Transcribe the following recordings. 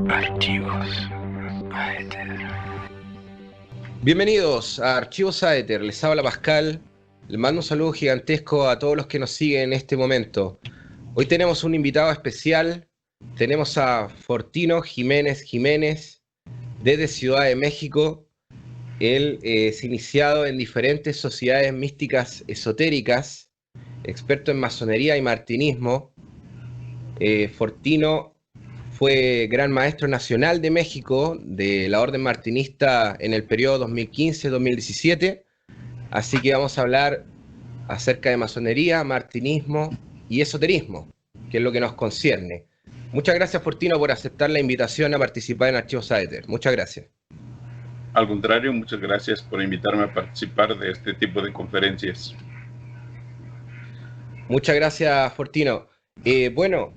Archivos Aether. Bienvenidos a Archivos Aether, les habla Pascal. Les mando un saludo gigantesco a todos los que nos siguen en este momento. Hoy tenemos un invitado especial. Tenemos a Fortino Jiménez desde Ciudad de México. Él es iniciado en diferentes sociedades místicas esotéricas, experto en masonería y martinismo. Fortino fue Gran Maestro Nacional de México de la Orden Martinista en el periodo 2015-2017. Así que vamos a hablar acerca de masonería, martinismo y esoterismo, que es lo que nos concierne. Muchas gracias, Fortino, por aceptar la invitación a participar en Archivos Aether. Muchas gracias. Al contrario, muchas gracias por invitarme a participar de este tipo de conferencias. Muchas gracias, Fortino. Bueno,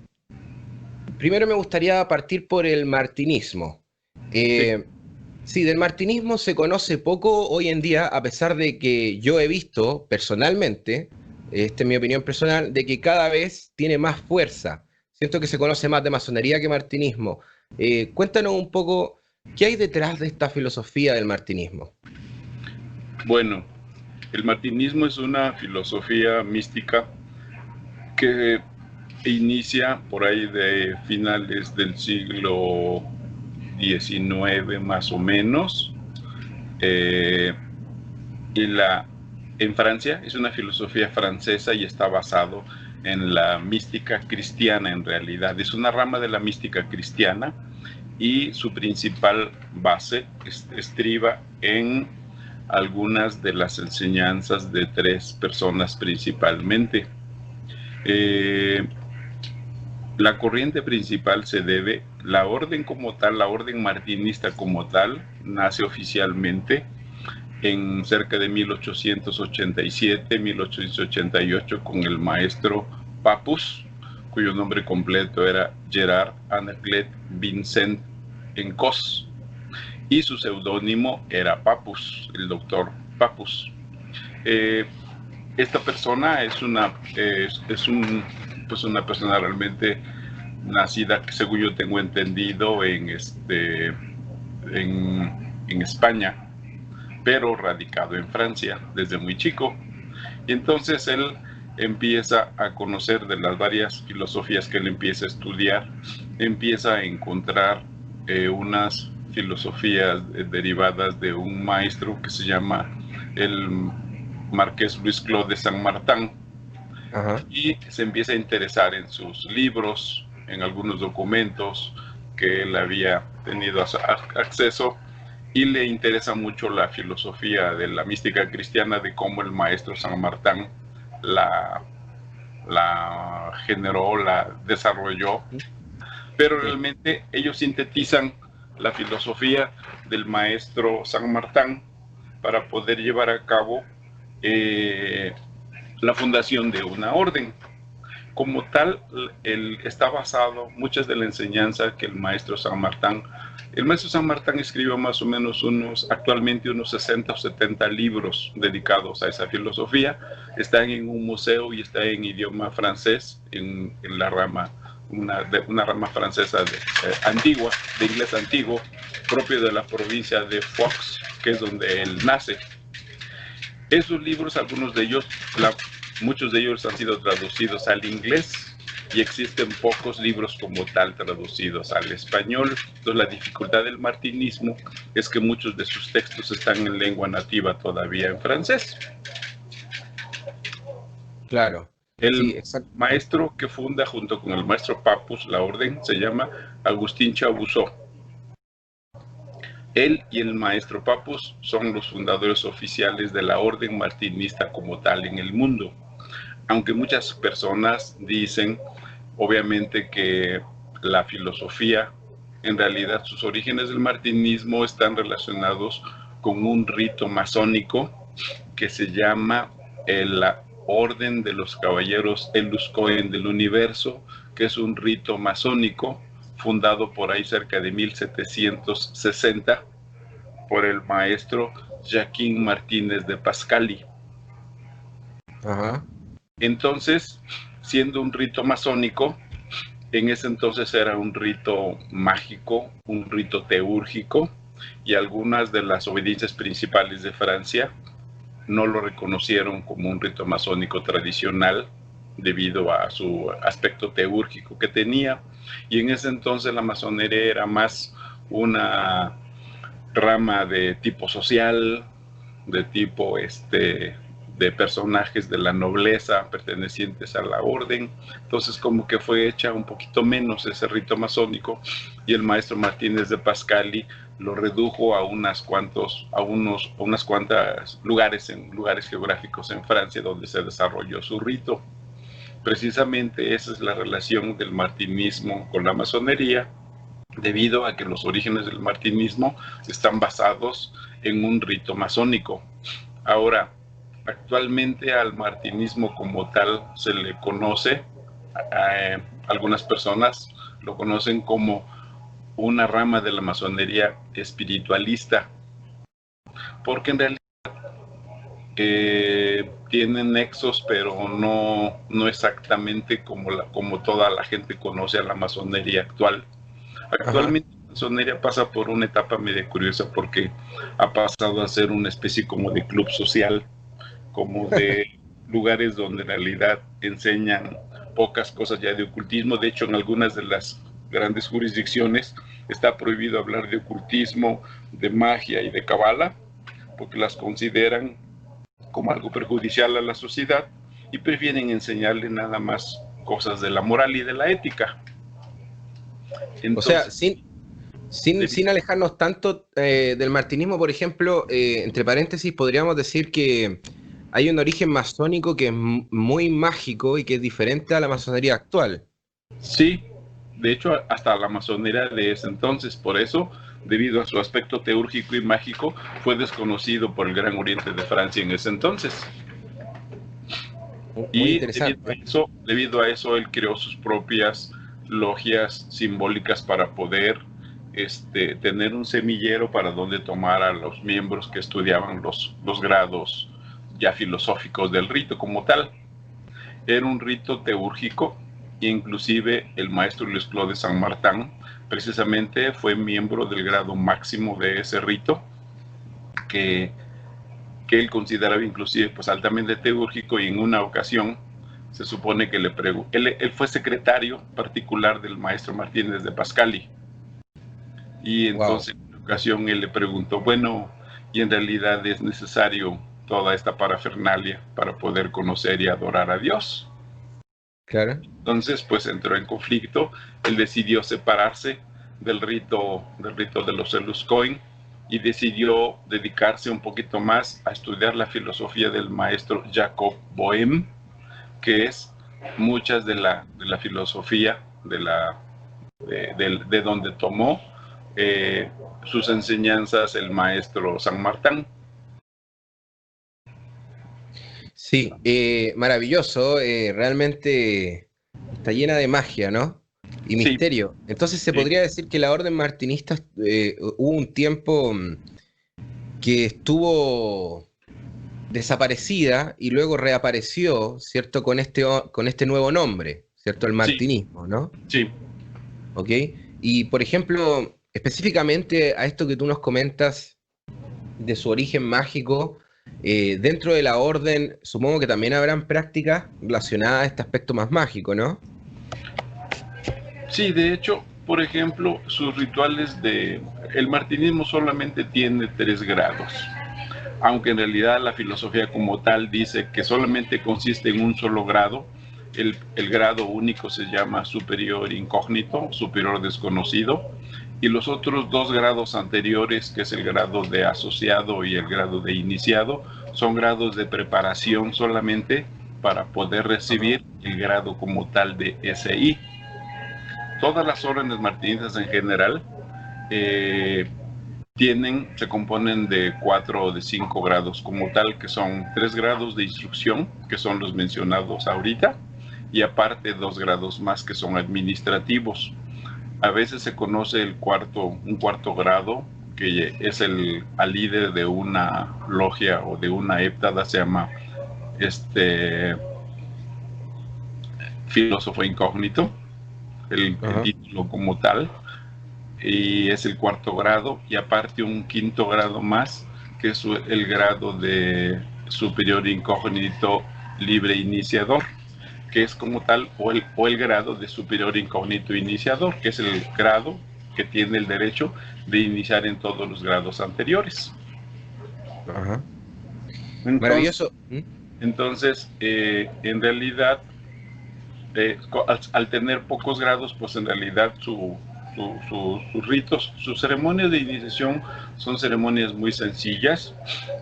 primero me gustaría partir por el martinismo. Sí, del martinismo se conoce poco hoy en día, a pesar de que yo he visto personalmente, esta es mi opinión personal, de que cada vez tiene más fuerza. Siento que se conoce más de masonería que martinismo. Cuéntanos un poco, ¿qué hay detrás de esta filosofía del martinismo? Bueno, el martinismo es una filosofía mística que inicia por ahí de finales del siglo XIX más o menos, en Francia. Es una filosofía francesa y está basado en la mística cristiana. En realidad es una rama de la mística cristiana y su principal base estriba en algunas de las enseñanzas de tres personas principalmente. La corriente principal se debe, la orden como tal, la orden martinista como tal, nace oficialmente en cerca de 1887-1888 con el maestro Papus, cuyo nombre completo era Gerard Anaclet Vincent Encos, y su seudónimo era Papus, el doctor Papus. Esta persona es una persona realmente nacida, según yo tengo entendido, en España, pero radicado en Francia desde muy chico. Y entonces él empieza a conocer de las varias filosofías que él empieza a estudiar, empieza a encontrar unas filosofías derivadas de un maestro que se llama el Marqués Luis Clos de San Martín. Ajá. Y se empieza a interesar en sus libros, en algunos documentos que él había tenido acceso, y le interesa mucho la filosofía de la mística cristiana, de cómo el maestro San Martín la generó, la desarrolló, pero realmente ellos sintetizan la filosofía del maestro San Martín para poder llevar a cabo la fundación de una orden. Como tal, está basado muchas de la enseñanza que el maestro San Martín escribió más o menos actualmente unos 60 o 70 libros dedicados a esa filosofía. Están en un museo y está en idioma francés, en la rama, una rama francesa antigua, de inglés antiguo, propio de la provincia de Foix, que es donde él nace. Esos libros, muchos de ellos han sido traducidos al inglés y existen pocos libros como tal traducidos al español. Entonces, la dificultad del martinismo es que muchos de sus textos están en lengua nativa todavía en francés. Claro. El maestro que funda junto con el maestro Papus la orden se llama Agustín Chabouzot. Él y el maestro Papus son los fundadores oficiales de la orden martinista como tal en el mundo. Aunque muchas personas dicen, obviamente, que la filosofía, en realidad sus orígenes del martinismo están relacionados con un rito masónico que se llama la Orden de los Caballeros Elus Cohen del Universo, que es un rito masónico fundado por ahí cerca de 1760 por el maestro Joaquín Martínez de Pascali. Ajá. Entonces, siendo un rito masónico, En ese entonces era un rito mágico, un rito teúrgico, y algunas de las obediencias principales de Francia no lo reconocieron como un rito masónico tradicional debido a su aspecto teúrgico que tenía. Y en ese entonces la masonería era más una rama de tipo social, de tipo de personajes de la nobleza pertenecientes a la orden. Entonces como que fue hecha un poquito menos ese rito masónico, y el maestro Martínez de Pascali lo redujo a unas cuantas lugares geográficos en Francia donde se desarrolló su rito. Precisamente esa es la relación del martinismo con la masonería, debido a que los orígenes del martinismo están basados en un rito masónico. Ahora, actualmente al martinismo como tal se le conoce, algunas personas lo conocen como una rama de la masonería espiritualista, porque en realidad tienen nexos, pero no exactamente como toda la gente conoce a la masonería actual. Ajá. Actualmente la masonería pasa por una etapa media curiosa, porque ha pasado a ser una especie como de club social, como de lugares donde en realidad enseñan pocas cosas ya de ocultismo. De hecho, en algunas de las grandes jurisdicciones está prohibido hablar de ocultismo, de magia y de cabala, porque las consideran como algo perjudicial a la sociedad y prefieren enseñarle nada más cosas de la moral y de la ética. O sea, Entonces, sin alejarnos tanto del martinismo, por ejemplo, entre paréntesis, podríamos decir que hay un origen masónico que es muy mágico y que es diferente a la masonería actual. sí, de hecho hasta la masonería de ese entonces, por eso, debido a su aspecto teúrgico y mágico, fue desconocido por el Gran Oriente de Francia en ese entonces. Muy Y interesante. debido a eso él creó sus propias logias simbólicas para poder tener un semillero para donde tomar a los miembros que estudiaban los grados ya filosóficos del rito como tal. Era un rito teúrgico, e inclusive el maestro Luis Clos de Saint Martin precisamente fue miembro del grado máximo de ese rito, que él consideraba inclusive pues altamente teúrgico, y en una ocasión se supone que él fue secretario particular del maestro Martínez de Pascali, y Wow, entonces en una ocasión él le preguntó, bueno, ¿y en realidad es necesario toda esta parafernalia para poder conocer y adorar a Dios? claro. Entonces pues entró en conflicto, él decidió separarse del rito de los Zeluscoin, y decidió dedicarse un poquito más a estudiar la filosofía del maestro Jacob Boehme, que es muchas de la filosofía de donde tomó sus enseñanzas el maestro Saint Martin. Sí, maravilloso, realmente está llena de magia, ¿no? Y Sí, misterio. Entonces se sí, podría decir que la orden martinista hubo un tiempo que estuvo desaparecida y luego reapareció, ¿cierto? Con este nuevo nombre, ¿cierto? El sí, martinismo, ¿no? sí, ¿Ok? Y por ejemplo, específicamente a esto que tú nos comentas de su origen mágico, dentro de la orden, supongo que también habrán prácticas relacionadas a este aspecto más mágico, ¿no? sí. De hecho, por ejemplo, sus rituales el martinismo solamente tiene 3 grados, aunque en realidad la filosofía como tal dice que solamente consiste en un solo grado. El grado único se llama superior incógnito, superior desconocido, y los otros 2 grados anteriores, que es el grado de asociado y el grado de iniciado, son grados de preparación solamente para poder Ajá. recibir el grado como tal de SI. Todas las órdenes martinistas en general eh, se componen de 4 o de 5 grados como tal, que son 3 grados de instrucción, que son los mencionados ahorita, y aparte 2 grados más que son administrativos. A veces se conoce un cuarto grado, que es al líder de una logia o de una heptada, se llama filósofo incógnito. el Ajá. título como tal, y es el cuarto grado, y aparte un quinto grado más, que es el grado de superior incógnito libre iniciador, que es como tal, o el grado de superior incógnito iniciador, que es el grado que tiene el derecho de iniciar en todos los grados anteriores. Ajá. Entonces, Maravilloso. ¿Mm? en realidad, al tener pocos grados, pues en realidad sus ritos, sus ceremonias de iniciación son ceremonias muy sencillas,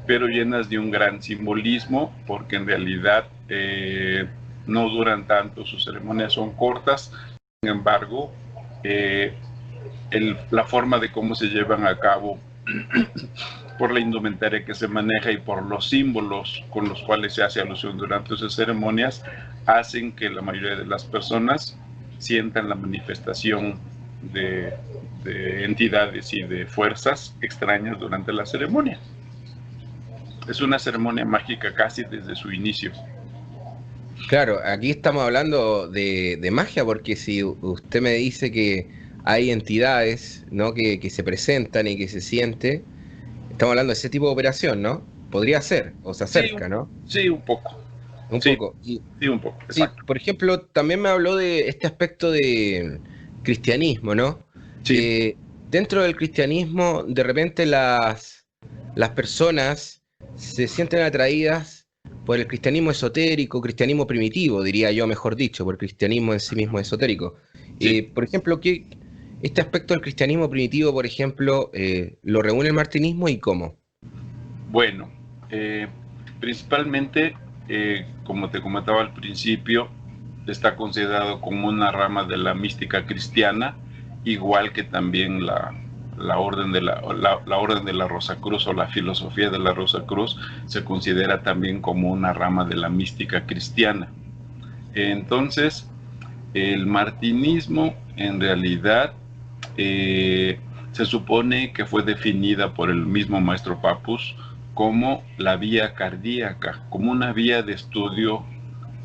pero llenas de un gran simbolismo, porque en realidad no duran tanto, sus ceremonias son cortas. Sin embargo, eh, la forma de cómo se llevan a cabo, por la indumentaria que se maneja y por los símbolos con los cuales se hace alusión durante esas ceremonias, hacen que la mayoría de las personas sientan la manifestación de, de entidades y de fuerzas extrañas durante la ceremonia. Es una ceremonia mágica casi desde su inicio. Claro, aquí estamos hablando de magia, porque si usted me dice que hay entidades, ¿no? que se presentan y que se siente, estamos hablando de ese tipo de operación, ¿no? Podría ser, o se Sí, acerca, ¿no? sí, un poco. Un Sí, poco. Y sí, un poco, sí, exacto. por ejemplo, también me habló de este aspecto de cristianismo, ¿no? Sí, Dentro del cristianismo, de repente las personas se sienten atraídas por el cristianismo esotérico, cristianismo primitivo, diría yo, mejor dicho, por el cristianismo en sí mismo esotérico. sí. Por ejemplo, este aspecto del cristianismo primitivo, por ejemplo, lo reúne el martinismo y cómo. Bueno, principalmente, como te comentaba al principio, está considerado como una rama de la mística cristiana, igual que también la orden la orden de la Rosacruz, o la filosofía de la Rosacruz se considera también como una rama de la mística cristiana. Entonces, el martinismo en realidad se supone que fue definida por el mismo maestro Papus como la vía cardíaca, como una vía de estudio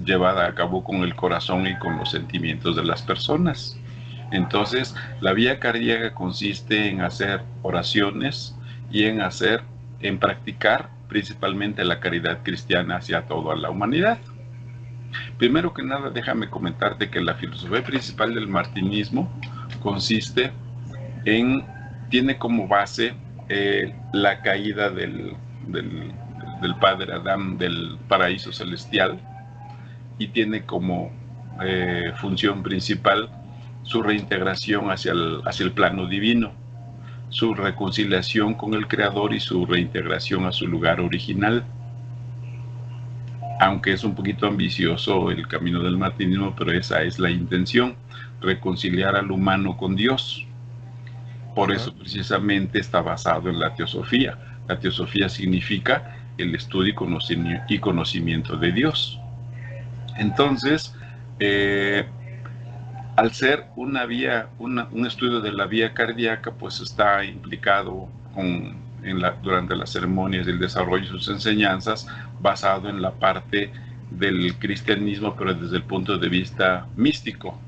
llevada a cabo con el corazón y con los sentimientos de las personas. Entonces, la vía cardíaca consiste en hacer oraciones y en practicar principalmente la caridad cristiana hacia toda la humanidad. Primero que nada, déjame comentarte que la filosofía principal del martinismo consiste en, tiene como base la caída del padre Adán del paraíso celestial, y tiene como función principal su reintegración hacia el plano divino, su reconciliación con el Creador y su reintegración a su lugar original. Aunque es un poquito ambicioso el camino del martinismo, pero esa es la intención, reconciliar al humano con Dios. Por Ajá. eso precisamente está basado en la teosofía. La teosofía significa el estudio y conocimiento de Dios. Entonces, al ser un estudio de la vía cardíaca, pues está implicado durante las ceremonias y el desarrollo de sus enseñanzas, basado en la parte del cristianismo, pero desde el punto de vista místico,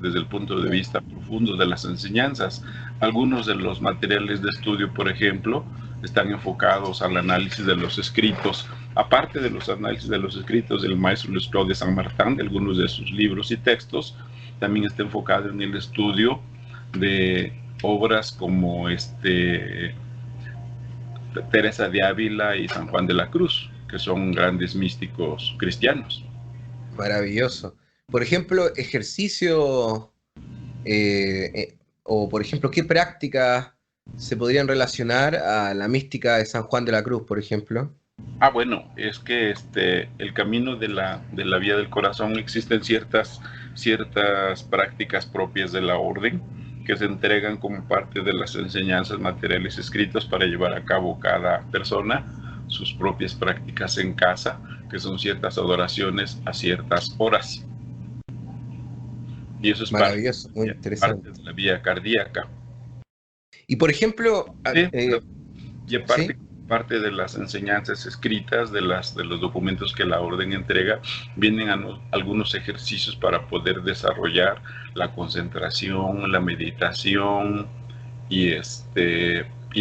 desde el punto de vista profundo de las enseñanzas. Algunos de los materiales de estudio, por ejemplo, están enfocados al análisis de los escritos, aparte de los análisis de los escritos del maestro Luis Claude de San Martín, de algunos de sus libros y textos. También está enfocado en el estudio de obras como Teresa de Ávila y San Juan de la Cruz, que son grandes místicos cristianos. Maravilloso. Por ejemplo, ejercicio, o por ejemplo, ¿qué prácticas se podrían relacionar a la mística de San Juan de la Cruz, por ejemplo? Bueno, es que el camino de la vía del corazón, existen ciertas prácticas propias de la orden que se entregan como parte de las enseñanzas materiales escritas para llevar a cabo cada persona sus propias prácticas en casa, que son ciertas adoraciones a ciertas horas. Y eso es Maravilloso, muy parte interesante. de la vía cardíaca. Y por ejemplo, Sí, y aparte, ¿sí? parte de las enseñanzas escritas, de los documentos que la orden entrega, vienen algunos ejercicios para poder desarrollar la concentración, la meditación y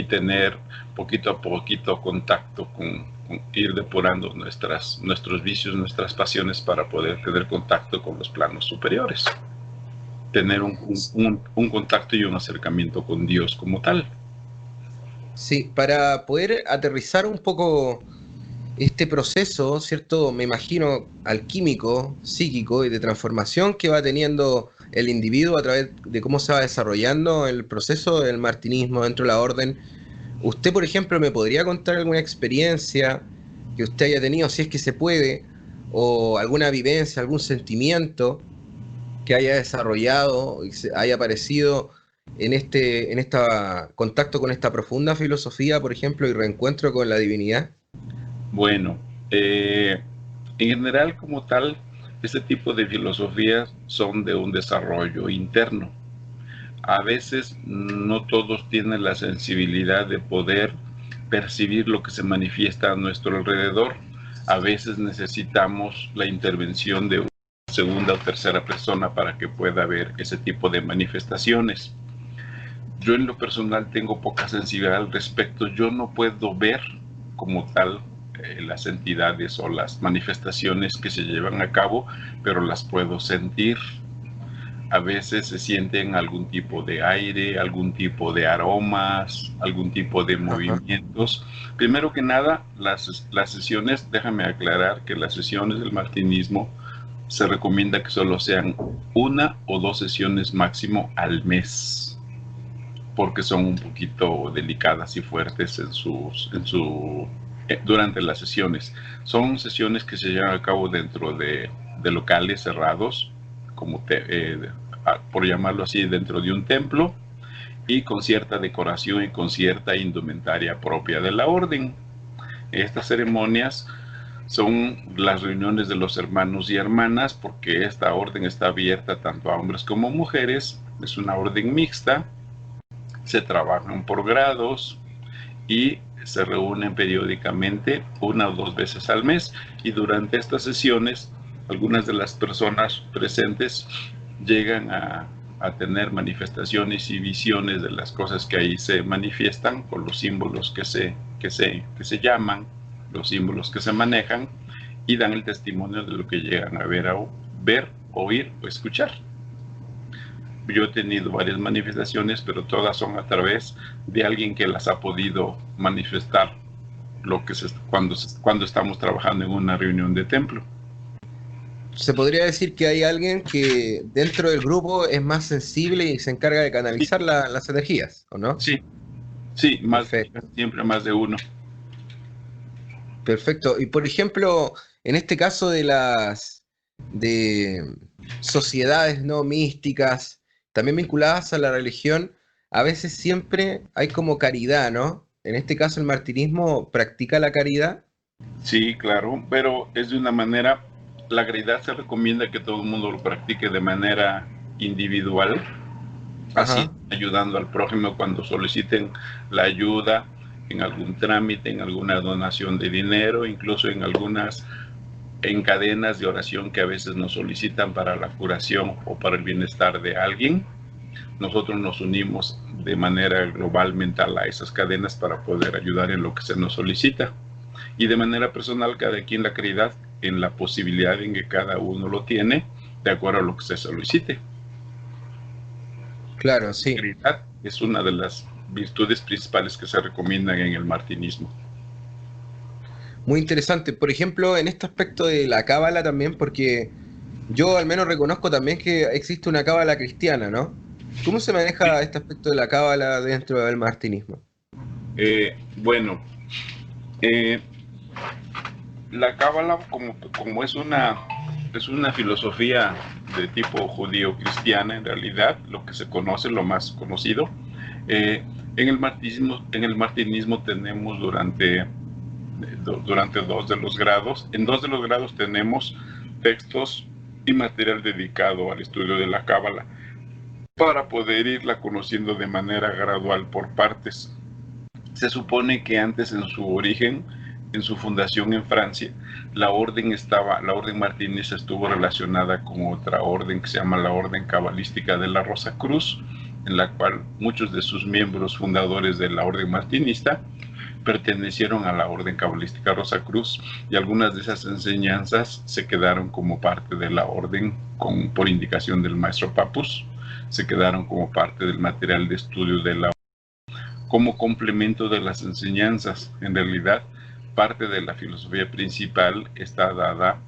tener poquito a poquito contacto con ir depurando nuestros vicios, nuestras pasiones para poder tener contacto con los planos superiores, tener un contacto y un acercamiento con Dios como tal. Sí, para poder aterrizar un poco este proceso, ¿cierto? Me imagino alquímico, psíquico y de transformación que va teniendo el individuo a través de cómo se va desarrollando el proceso del martinismo dentro de la orden. Usted, por ejemplo, me podría contar alguna experiencia que usted haya tenido, si es que se puede, o alguna vivencia, algún sentimiento que haya desarrollado y se haya aparecido en contacto con esta profunda filosofía, por ejemplo, y reencuentro con la divinidad. Bueno, en general como tal, este tipo de filosofías son de un desarrollo interno. A veces no todos tienen la sensibilidad de poder percibir lo que se manifiesta a nuestro alrededor. A veces necesitamos la intervención de una segunda o tercera persona para que pueda ver ese tipo de manifestaciones. Yo en lo personal tengo poca sensibilidad al respecto. Yo no puedo ver como tal las entidades o las manifestaciones que se llevan a cabo, pero las puedo sentir. A veces se sienten algún tipo de aire, algún tipo de aromas, algún tipo de Ajá. movimientos. Primero que nada, las sesiones, déjame aclarar que las sesiones del martinismo se recomienda que solo sean 1 o 2 sesiones máximo al mes, porque son un poquito delicadas y fuertes durante las sesiones. Son sesiones que se llevan a cabo dentro de locales cerrados, como por llamarlo así, dentro de un templo, y con cierta decoración y con cierta indumentaria propia de la orden. Estas ceremonias son las reuniones de los hermanos y hermanas, porque esta orden está abierta tanto a hombres como mujeres. Es una orden mixta, se trabajan por grados y se reúnen periódicamente 1 o 2 veces al mes, y durante estas sesiones algunas de las personas presentes llegan a tener manifestaciones y visiones de las cosas que ahí se manifiestan, con los símbolos que se llaman, los símbolos que se manejan, y dan el testimonio de lo que llegan a ver, oír o escuchar. Yo he tenido varias manifestaciones, pero todas son a través de alguien que las ha podido manifestar cuando estamos trabajando en una reunión de templo. Se podría decir que hay alguien que dentro del grupo es más sensible y se encarga de Sí, canalizar las energías, ¿o no? sí, sí, Perfecto, siempre más de uno. perfecto. Y por ejemplo, en este caso de sociedades no místicas, también vinculadas a la religión, a veces siempre hay como caridad, ¿no? En este caso el martinismo practica la caridad. Sí, claro, pero es de una manera, la caridad se recomienda que todo el mundo lo practique de manera individual, así Ajá. ayudando al prójimo cuando soliciten la ayuda en algún trámite, en alguna donación de dinero, incluso en cadenas de oración que a veces nos solicitan para la curación o para el bienestar de alguien. Nosotros nos unimos de manera global mental a esas cadenas para poder ayudar en lo que se nos solicita. Y de manera personal, cada quien la caridad en la posibilidad en que cada uno lo tiene, de acuerdo a lo que se solicite. Claro, La sí. caridad es una de las virtudes principales que se recomiendan en el martinismo. Muy interesante. Por ejemplo, en este aspecto de la cábala también, porque yo al menos reconozco también que existe una cábala cristiana, ¿no? ¿Cómo se maneja este aspecto de la cábala dentro del martinismo? Bueno, eh, la cábala como es una filosofía de tipo judío-cristiana, en realidad, lo que se conoce, lo más conocido. En el martinismo tenemos durante 2 de los grados. En 2 de los grados tenemos textos y material dedicado al estudio de la cábala, para poder irla conociendo de manera gradual por partes. Se supone que antes, en su origen, en su fundación en Francia, la orden martinista estuvo relacionada con otra orden que se llama la Orden Cabalística de la Rosa Cruz, en la cual muchos de sus miembros fundadores de la orden martinista pertenecieron a la Orden Cabalística Rosa Cruz, y algunas de esas enseñanzas se quedaron como parte de la orden por indicación del maestro Papus, se quedaron como parte del material de estudio de la orden, como complemento de las enseñanzas. En realidad, parte de la filosofía principal está dada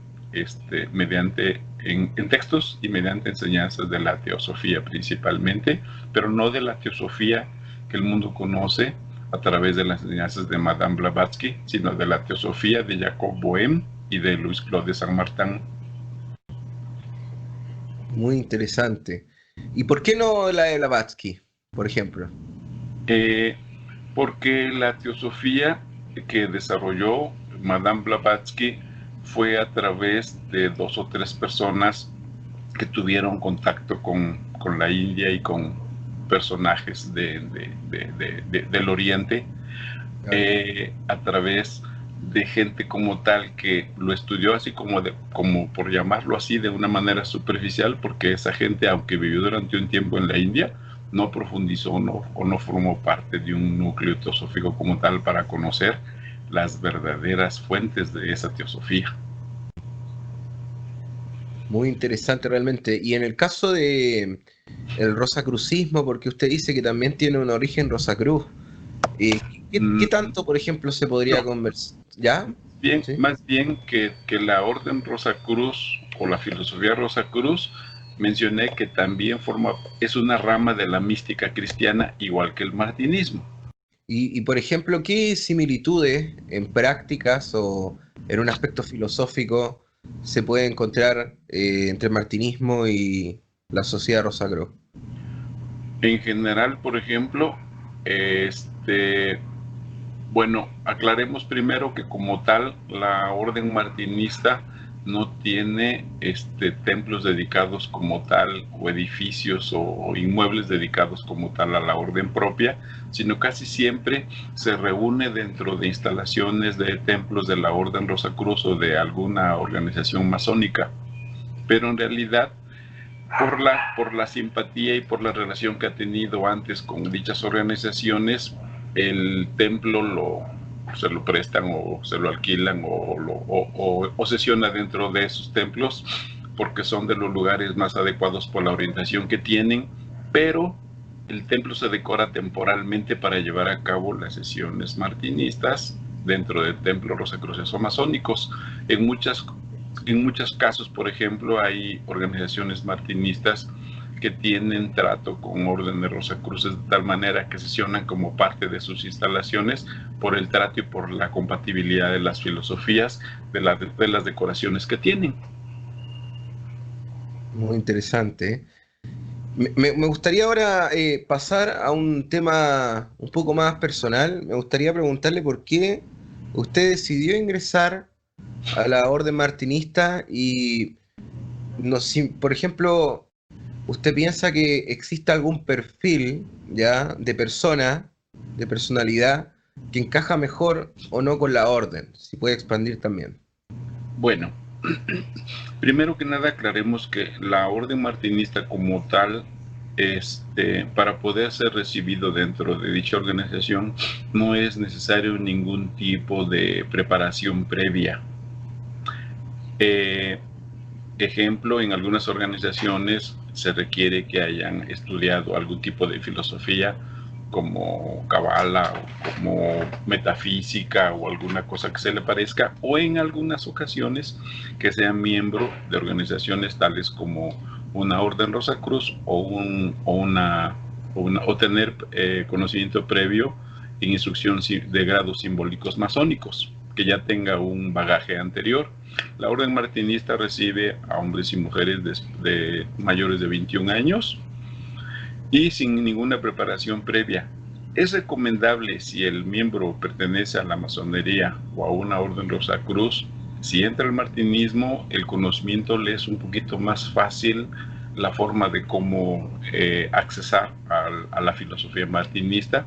mediante en textos y mediante enseñanzas de la teosofía principalmente, pero no de la teosofía que el mundo conoce a través de las enseñanzas de Madame Blavatsky, sino de la teosofía de Jacob Boehme y de Louis Claude de Saint-Martin. Muy interesante. ¿Y por qué no la de Blavatsky, por ejemplo? Porque la teosofía que desarrolló Madame Blavatsky fue a través de 2 o 3 personas que tuvieron contacto con la India y con personajes del Oriente, a través de gente como tal que lo estudió así como por llamarlo así, de una manera superficial, porque esa gente, aunque vivió durante un tiempo en la India, no profundizó o no formó parte de un núcleo teosófico como tal para conocer las verdaderas fuentes de esa teosofía. Muy interesante realmente. Y en el caso de el rosacrucismo, porque usted dice que también tiene un origen Rosacruz, ¿qué tanto, por ejemplo, se podría conversar? ¿Ya? Bien, ¿Sí? más bien que la Orden Rosacruz o la filosofía Rosacruz, mencioné que también es una rama de la mística cristiana, igual que el martinismo. Y, por ejemplo, ¿qué similitudes en prácticas o en un aspecto filosófico se puede encontrar entre el martinismo y la sociedad Rosacruz? En general, por ejemplo, bueno, aclaremos primero que como tal la orden martinista no tiene templos dedicados como tal, o edificios o inmuebles dedicados como tal a la orden propia, sino casi siempre se reúne dentro de instalaciones de templos de la Orden Rosacruz o de alguna organización masónica. Pero en realidad, por la simpatía y por la relación que ha tenido antes con dichas organizaciones, el templo se lo prestan o se lo alquilan o sesiona dentro de esos templos, porque son de los lugares más adecuados por la orientación que tienen, pero el templo se decora temporalmente para llevar a cabo las sesiones martinistas dentro del templo rosacruces o masónicos. En muchos casos, por ejemplo, hay organizaciones martinistas que tienen trato con órdenes rosacruces de tal manera que sesionan como parte de sus instalaciones por el trato y por la compatibilidad de las filosofías de las decoraciones que tienen. Muy interesante. Me gustaría ahora pasar a un tema un poco más personal. Me gustaría preguntarle por qué usted decidió ingresar a la orden martinista y, no, si, por ejemplo, usted piensa que existe algún perfil ya de persona, de personalidad, que encaja mejor o no con la orden. Si puede expandir también. Bueno, primero que nada aclaremos que la orden martinista como tal, para poder ser recibido dentro de dicha organización, no es necesario ningún tipo de preparación previa. Ejemplo, en algunas organizaciones se requiere que hayan estudiado algún tipo de filosofía como cabala o como metafísica o alguna cosa que se le parezca, o en algunas ocasiones que sean miembro de organizaciones tales como una orden Rosacruz o tener conocimiento previo en instrucción de grados simbólicos masónicos, que ya tenga un bagaje anterior. La orden martinista recibe a hombres y mujeres de mayores de 21 años y sin ninguna preparación previa. Es recomendable, si el miembro pertenece a la masonería o a una orden Rosacruz, si entra al martinismo, el conocimiento le es un poquito más fácil la forma de cómo accesar a la filosofía martinista,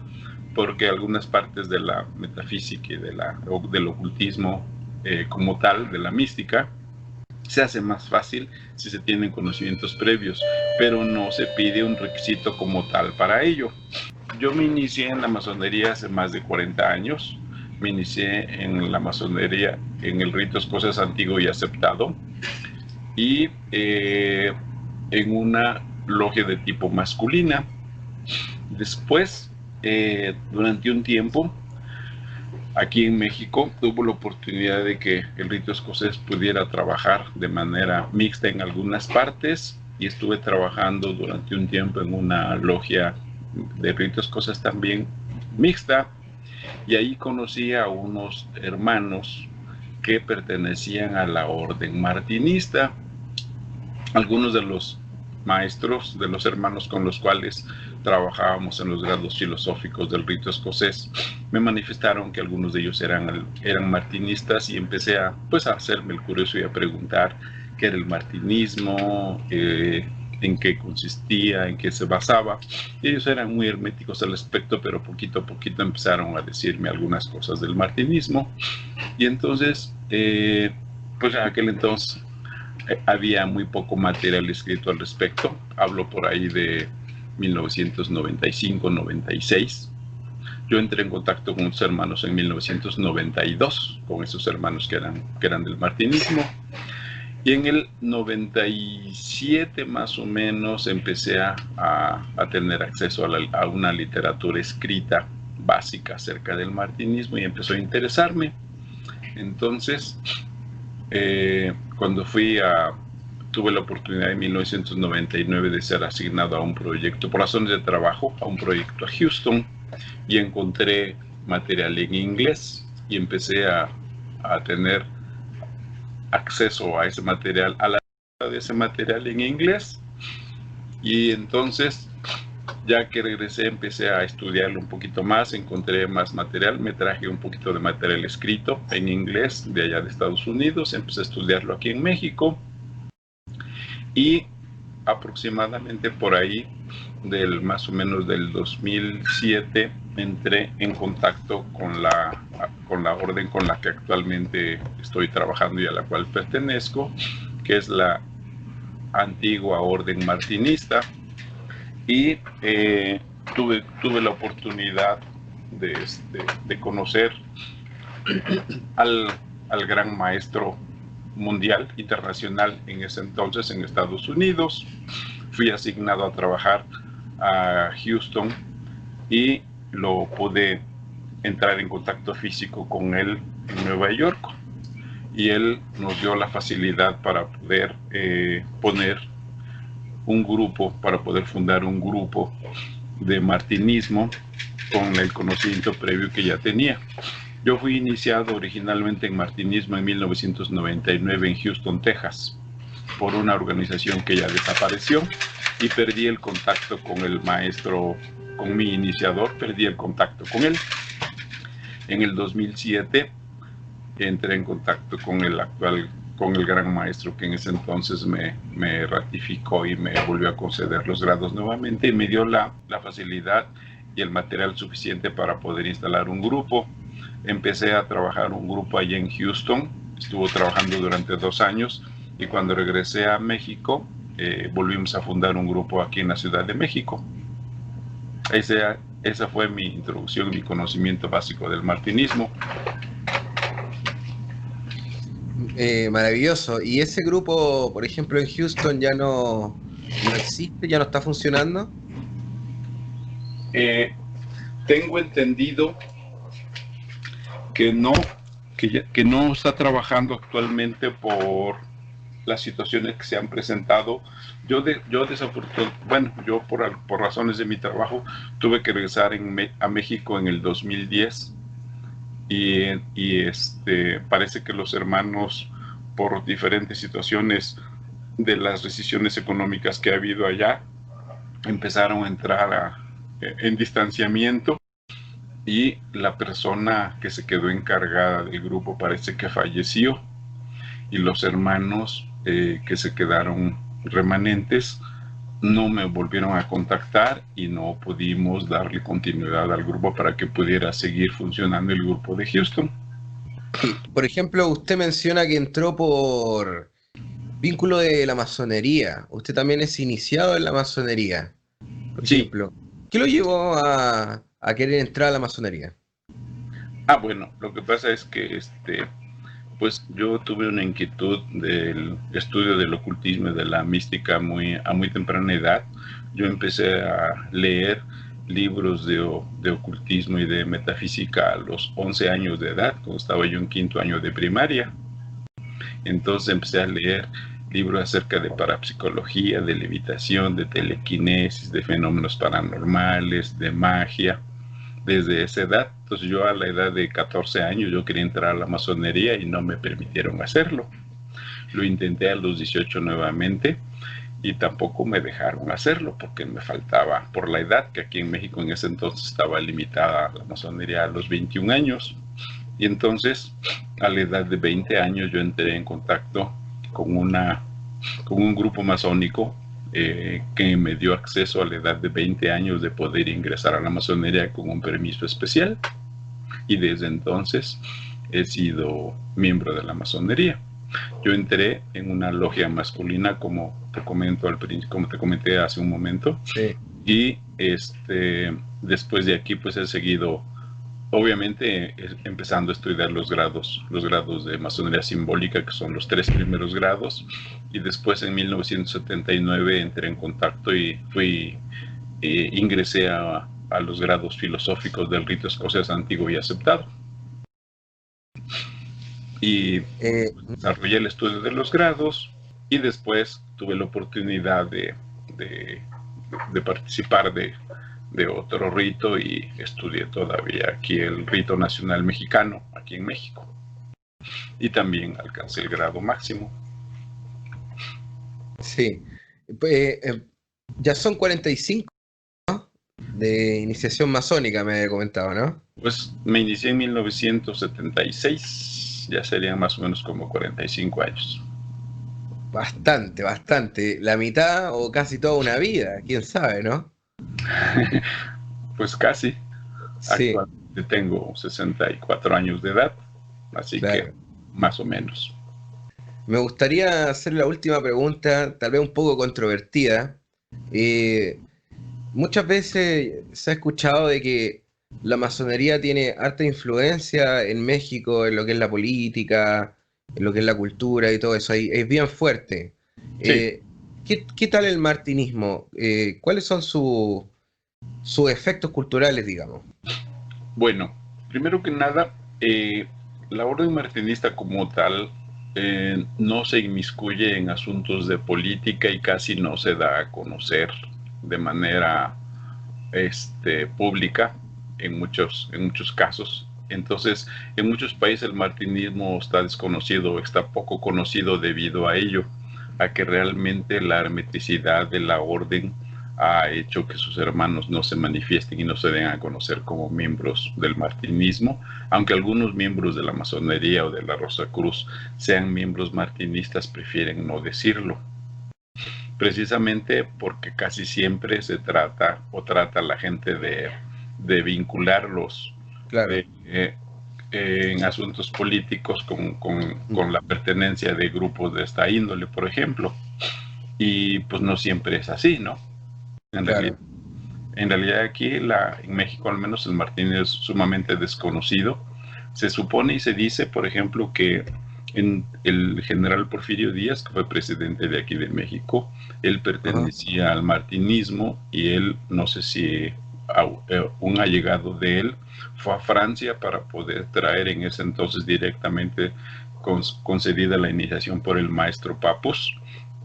porque algunas partes de la metafísica y del ocultismo como tal, de la mística, se hace más fácil si se tienen conocimientos previos, pero no se pide un requisito como tal para ello. Yo me inicié en la masonería hace más de 40 años. Me inicié en la masonería, en el rito escocés antiguo y aceptado, y en una logia de tipo masculina. Después, durante un tiempo, aquí en México, tuvo la oportunidad de que el rito escocés pudiera trabajar de manera mixta en algunas partes, y estuve trabajando durante un tiempo en una logia de rito escocés también mixta, y ahí conocí a unos hermanos que pertenecían a la orden martinista. Algunos de los maestros, de los hermanos con los cuales trabajábamos en los grados filosóficos del rito escocés, me manifestaron que algunos de ellos eran martinistas, y empecé a hacerme el curioso y a preguntar qué era el martinismo, en qué consistía, en qué se basaba. Y ellos eran muy herméticos al respecto, pero poquito a poquito empezaron a decirme algunas cosas del martinismo. Y entonces, en aquel entonces había muy poco material escrito al respecto. Hablo por ahí de 1995-96. Yo entré en contacto con unos hermanos en 1992, con esos hermanos que eran del martinismo. Y en el 97 más o menos empecé a tener acceso a una literatura escrita básica acerca del martinismo, y empezó a interesarme. Entonces, cuando tuve la oportunidad en 1999 de ser asignado a un proyecto, por razones de trabajo, a un proyecto a Houston, y encontré material en inglés, y empecé a tener acceso a ese material, a la de ese material en inglés. Y entonces, ya que regresé, empecé a estudiarlo un poquito más, encontré más material, me traje un poquito de material escrito en inglés de allá de Estados Unidos, empecé a estudiarlo aquí en México, y aproximadamente por ahí más o menos del 2007 entré en contacto con la orden con la que actualmente estoy trabajando y a la cual pertenezco, que es la antigua orden martinista. Y tuve la oportunidad de conocer al gran maestro mundial, internacional en ese entonces en Estados Unidos. Fui asignado a trabajar a Houston, y lo pude entrar en contacto físico con él en Nueva York, y él nos dio la facilidad para poder poner un grupo, para poder fundar un grupo de martinismo con el conocimiento previo que ya tenía. Yo fui iniciado originalmente en martinismo en 1999 en Houston, Texas, por una organización que ya desapareció, y perdí el contacto con el maestro, con mi iniciador, perdí el contacto con él. En el 2007 entré en contacto con el gran maestro, que en ese entonces me ratificó y me volvió a conceder los grados nuevamente, y me dio la facilidad y el material suficiente para poder instalar un grupo. Empecé a trabajar un grupo allí en Houston, estuvo trabajando durante 2 años, y cuando regresé a México, volvimos a fundar un grupo aquí en la Ciudad de México. Esa fue mi introducción, mi conocimiento básico del martinismo. Maravilloso. ¿Y ese grupo, por ejemplo, en Houston ya no existe, ya no está funcionando? Tengo entendido que no está trabajando actualmente por las situaciones que se han presentado. Yo por razones de mi trabajo tuve que regresar a México en el 2010, y parece que los hermanos, por diferentes situaciones de las decisiones económicas que ha habido allá, empezaron a entrar en distanciamiento, y la persona que se quedó encargada del grupo parece que falleció, y los hermanos que se quedaron remanentes no me volvieron a contactar y no pudimos darle continuidad al grupo para que pudiera seguir funcionando el grupo de Houston. Y, por ejemplo, usted menciona que entró por vínculo de la masonería. Usted también es iniciado en la masonería, por Sí, ejemplo. ¿Qué lo llevó a querer entrar a la masonería? bueno, lo que pasa es que pues yo tuve una inquietud del estudio del ocultismo y de la mística a muy temprana edad. Yo empecé a leer libros de ocultismo y de metafísica a los 11 años de edad, cuando estaba yo en quinto año de primaria. Entonces empecé a leer libros acerca de parapsicología, de levitación, de telequinesis, de fenómenos paranormales, de magia, desde esa edad. Entonces yo a la edad de 14 años yo quería entrar a la masonería y no me permitieron hacerlo. Lo intenté a los 18 nuevamente y tampoco me dejaron hacerlo porque me faltaba por la edad, que aquí en México en ese entonces estaba limitada la masonería a los 21 años. Y entonces a la edad de 20 años yo entré en contacto con, con un grupo masónico que me dio acceso a la edad de 20 años de poder ingresar a la masonería con un permiso especial, y desde entonces he sido miembro de la masonería. Yo entré en una logia masculina, como como te comenté hace un momento, Sí. y después de aquí pues he seguido, obviamente, empezando a estudiar los grados de masonería simbólica, que son los 3 primeros grados, y después en 1979 entré en contacto y ingresé a los grados filosóficos del rito escocés antiguo y aceptado. Y Eh, desarrollé el estudio de los grados y después tuve la oportunidad de participar de otro rito y estudié todavía aquí el rito nacional mexicano, aquí en México. Y también alcancé el grado máximo. sí. Ya son 45, ¿no? De iniciación masónica, me comentaba, ¿no? Pues me inicié en 1976, ya serían más o menos como 45 años. Bastante, bastante. La mitad o casi toda una vida, quién sabe, ¿no? Pues casi. Sí, Actualmente tengo 64 años de edad, así que claro. más o menos. Me gustaría hacer la última pregunta, tal vez un poco controvertida. Eh, Muchas veces se ha escuchado de que la masonería tiene harta influencia en México, en lo que es la política, en lo que es la cultura y todo eso. Es bien fuerte. Sí, Eh, ¿Qué tal el martinismo? ¿Cuáles son sus efectos culturales, digamos? bueno, primero que nada, la orden martinista como tal no se inmiscuye en asuntos de política y casi no se da a conocer de manera pública en muchos casos. Entonces, en muchos países el martinismo está desconocido, está poco conocido debido a ello, a que realmente la hermeticidad de la orden ha hecho que sus hermanos no se manifiesten y no se den a conocer como miembros del martinismo, aunque algunos miembros de la masonería o de la Rosa Cruz sean miembros martinistas, prefieren no decirlo, precisamente porque casi siempre se trata o trata la gente de vincularlos Claro. eh, eh, en asuntos políticos con la pertenencia de grupos de esta índole, por ejemplo. Y pues no siempre es así, ¿no? En realidad, Claro. en realidad aquí en México al menos el Martín es sumamente desconocido. Se supone y se dice, por ejemplo, que el general Porfirio Díaz, que fue presidente de aquí de México, él Ajá. pertenecía al martinismo y él, no sé si un allegado de él fue a Francia para poder traer en ese entonces directamente concedida la iniciación por el maestro Papus,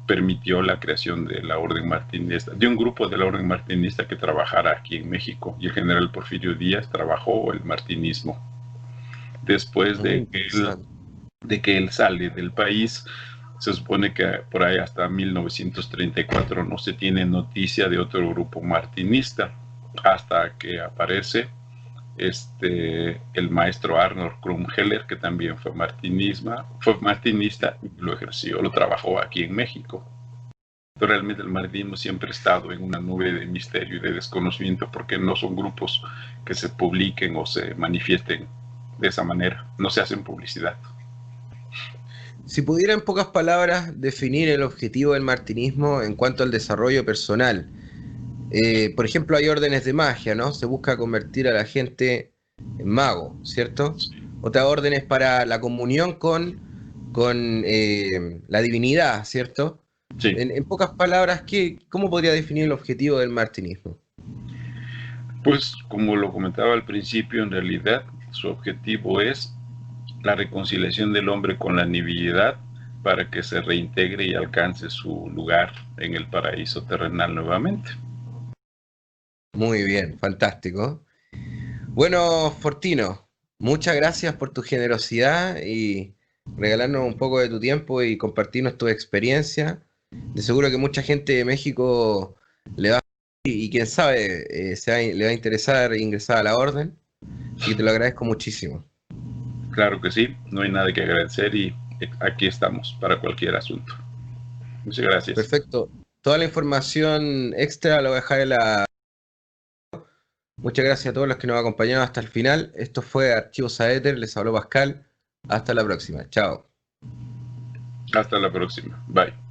permitió la creación de la orden martinista, de un grupo de la orden martinista que trabajara aquí en México, y el general Porfirio Díaz trabajó el martinismo. Después Muy interesante. de que él sale del país, se supone que por ahí hasta 1934 no se tiene noticia de otro grupo martinista, hasta que aparece el maestro Arnold Krumheller, que también fue martinista y lo ejerció, lo trabajó aquí en México. Pero realmente el martinismo siempre ha estado en una nube de misterio y de desconocimiento porque no son grupos que se publiquen o se manifiesten de esa manera, no se hacen publicidad. Si pudiera en pocas palabras definir el objetivo del martinismo en cuanto al desarrollo personal, por ejemplo, hay órdenes de magia, ¿no? Se busca convertir a la gente en mago, ¿cierto? Otras órdenes para la comunión con la divinidad, ¿cierto? Sí, En pocas palabras, ¿cómo podría definir el objetivo del martinismo? pues como lo comentaba al principio, en realidad su objetivo es la reconciliación del hombre con la divinidad para que se reintegre y alcance su lugar en el paraíso terrenal nuevamente. Muy bien, fantástico. Bueno, Fortino, muchas gracias por tu generosidad y regalarnos un poco de tu tiempo y compartirnos tu experiencia. De seguro que mucha gente de México le va y quién sabe, le va a interesar ingresar a la orden. Así que te lo agradezco muchísimo. Claro que sí, no hay nada que agradecer y aquí estamos para cualquier asunto. Muchas gracias. Perfecto. Toda la información extra la voy a dejar en la... Muchas gracias a todos los que nos han acompañado hasta el final. Esto fue Archivos Aether, les habló Pascal. Hasta la próxima. Chao. Hasta la próxima. Bye.